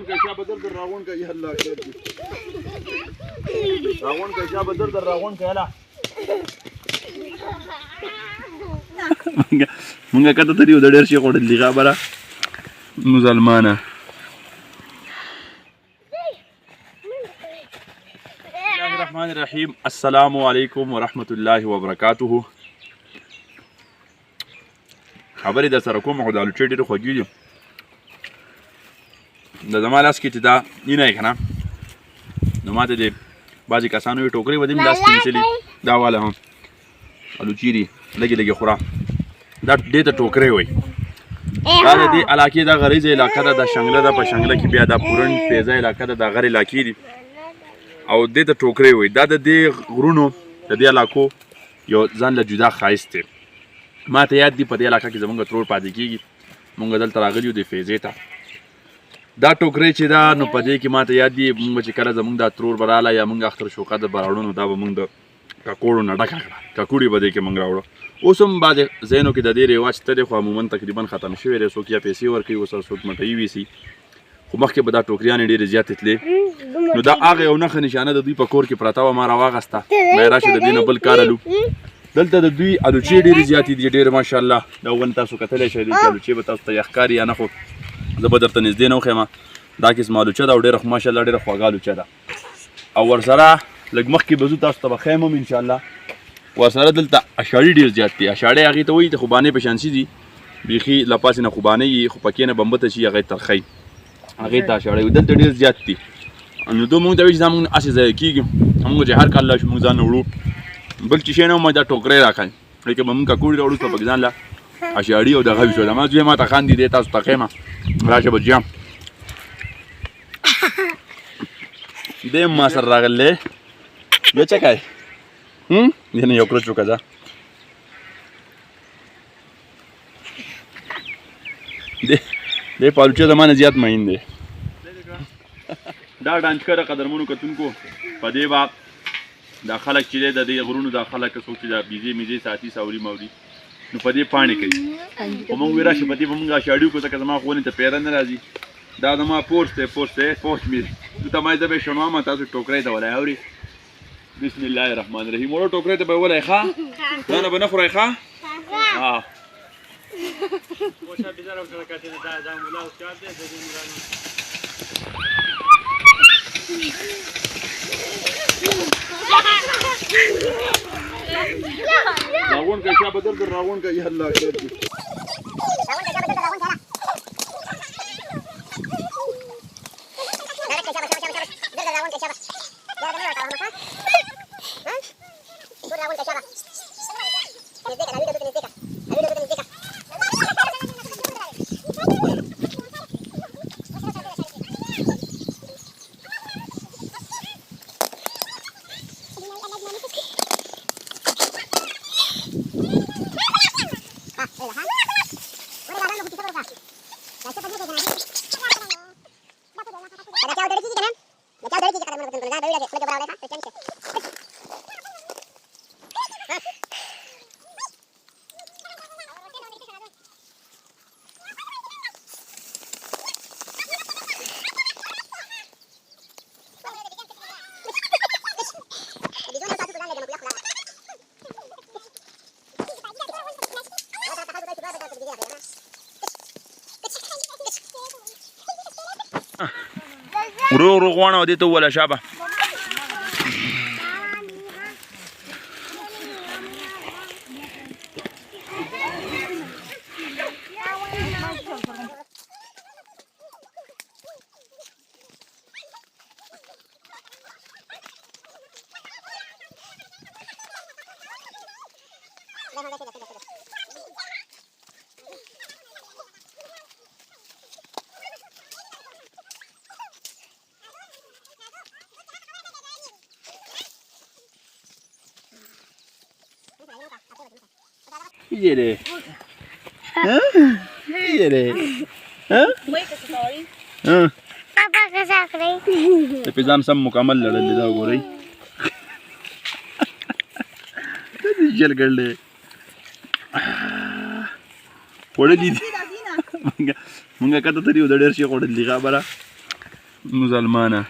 راغون که شا بدر در راغون که یالله خیر دی راغون که شا بدر در راغون که یالا مونږه کته تر یو د ډېر شي خوړلي خبره مسلمانه بسم الله الرحمن الرحیم السلام علیکم ورحمة الله وبرکاته خبرې در سره کوم خو د الوچې ډېرې خوږې دي د زما لاس کې چې دا نیینه یې که نه نو ما ته د بعضې کسانو یې ټوکرې به دې لاس کې نیسلي دا واله هم الوچې دي لږې لږې خوره دا دې ته ټوکرې وایي دا د دې علاقې دا غریزه علاقه ده دا شنګله ده په شنګله کې بیا دا پورن پیزه علاقه ده دا غر علاقې دي او دې ته ټوکرې وایي دا د دې غرونو د دې علاقو یو ځان له جدا ښایست دی ما ته یاد دي په دې علاقه کې زمونږ ترور پاتې کېږي مونږ دلته راغلي یو د فیضې ته دا ټوکرې چې دا نو په دې کې ما ته یاد دي مونږ چې کله زمونږ دا ترور به راغله یا مونږ اختر شوقه د به راوړو نو دا به مونږ د ککوړو نه ډکه کړه ککوړې به دې کې مونږ راوړو اوس هم بعضې ځایونو کې د دې رواج شته دی خو عموما تقریبا ختم شوی دی څوک یا پیسې ورکوي اوس څوک مټۍ ویسي خو مخکې به دا ټوکریانې ډېرې زیاتې تلې نو دا هغه یو نښه نشانه د دوی په کور کې پرته وه ما راواغسته ما یې راشه د دې نه بل کار الو دلته د دوی الوچې ډېرې زیاتې دي ډېرې ماشاءالله دا ونه تاسو کتلی شئ چې الوچې به تاسو ته یا ښکاري یا نه خو زه به درته نږدې نه وښیم دا قسمه الوچه ده او ډېره ماشاءالله ډېره خوږه الوچه ده او ورسره لږ مخکې به ځو تاسو ته به ښیم هم انشاءالله ورسره دلته اشاړي ډېر زیات دي اشاړې هغې ته وایي د خوبانۍ په شانسي دي بیخي له پاسې نه خوبانۍ یي خو پکې نه بمبته شي هغې ترخی هغې ته اشاړی وي دلته ډېر زیات دي نو دوی مونږ ته وایي چې دا مونږ هسې ضایع کېږي مونږ چې هر کال لا مونږ ځان نه وړو بل چې شی نه وم دا ټوکرې راکړئ لکه به مونږ ککوړې راوړو ته پکې ځان له اشاړي او دغه وي شو زما زوی ما ته خاندي دی تاسو ته ښیم راشه بچیام دی هم ما سره راغلی بیا څه کوې دې نه یو کړچ وکړه ځه دی په الوچې زما نه زیات مین دی دا ډانچکره قدرمنو کتونکو په دې به دا خلک چې دی د دې غرونو دا خلک څوک چې دا بیزې میزې ساتي ساوري موري نو په دې پاڼې کوي خو موږ وایي راشي په دې به موږ اشاړي وکړو ځکه زما خونې ته پیره نه راځي دا زما پوسټ دی پوسټ مې دلته ما زه به یې شنوم تاسو ټوکرۍ ته ولی اوري بسم الله الرحمن الرحیم وړو ټوکرۍ ته به یې ولی ښه دا نه به نه خورئ ښه راغون که شا بدر در راغون که یالله خیر دی ورو ورو غواړه او دې ته ووله شابه Yere. Yere. Papa कैसा करे? ते पिजान सब मुकम्मल लड़ले da गोरई. जल कर ले. कोड़े दी. मुंगा कतो तरी उधर डेर शी कोड़े लिखा बरा. مسلمانه